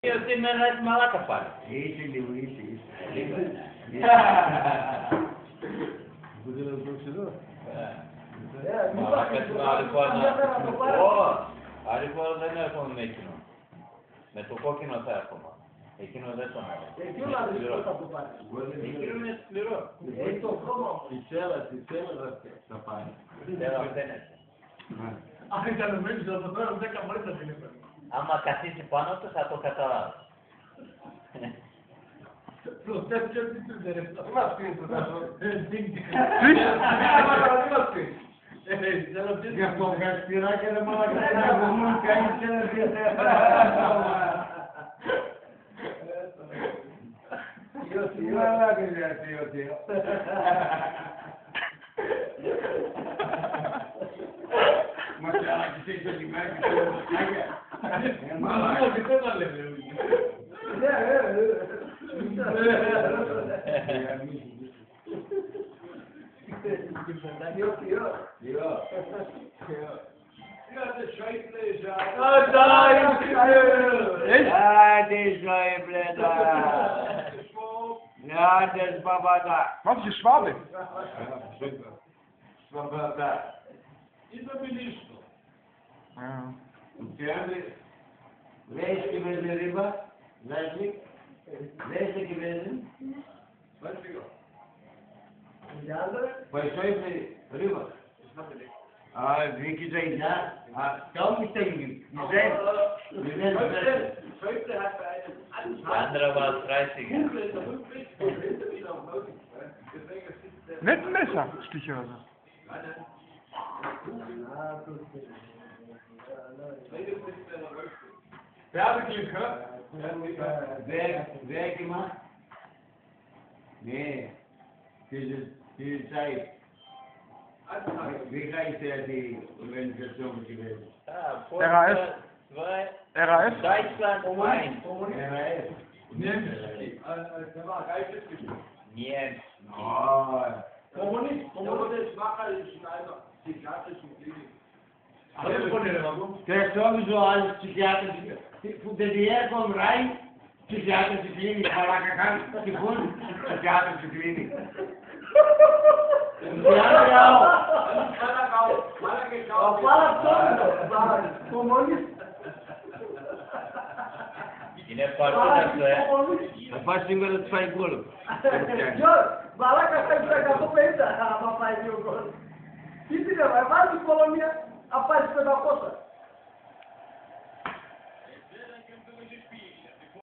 Eu tenho mais de malaca, pai. Isso. Malaca cuma alikuwa alikuwa δεν έχουν εκείνο. Με το κόκκινο θα έχουμε. Εκείνο δεν τον έχουμε. Εκείνο να βρίσκω θα το πάρει. Εκείνο είναι σκληρό. Έχει το χρώμα. Η σέλα θα πάει. Σέλα δεν έχει. Αν ήταν μέσα από τώρα 10 μόλις θα την έπαιρνε. Άμα καθίσει πάνω του θα το καταλάβει. Προσθέτει και τι του δεν έφτασε. Μας πίνει το δάσο. Γι' αυτό βγάζει πυράκια δεν μάλλον μου κάνεις ένα διαθέτημα. Μαλάκα διαθέτημα. Μα και άλλα και σε λιμάκι και όλα τα σκάγια. Μαλάκα και δεν τα λέμε. Άντε Schäuble da! Άντε Παπαδά! Was ist Schwabe? Παπαδά! Λες κυβέρνη ρήμα, Λάζικ, λες κυβέρνη. Πάει Schäuble ρήμα. Wie gesagt, ja, kaum ist der Andere war 30. Nicht ein Messer, Stich oder so. Werbeklick, hä? Wer gemacht? Nee, diese Zeit. Wie heißt die Organisation gewesen? RAF. RAF? Deutschland 1. RAF. Niemcy. Oh. Der ist sowieso alles psychiatrische. Von der DR kommt rein, psychiatrische Klinik. Malaka kann gefunden, psychiatrische Klinik. Ja, Fala todo, comunista. Είναι παρτίδας, θα πάει σήμερα τους φάει γκολ. Μαλάκα θα έχει 150 άμα πάει 2 γκολ. Τι την έβαλε, βάλει την Πολωνία, θα πάρει 500.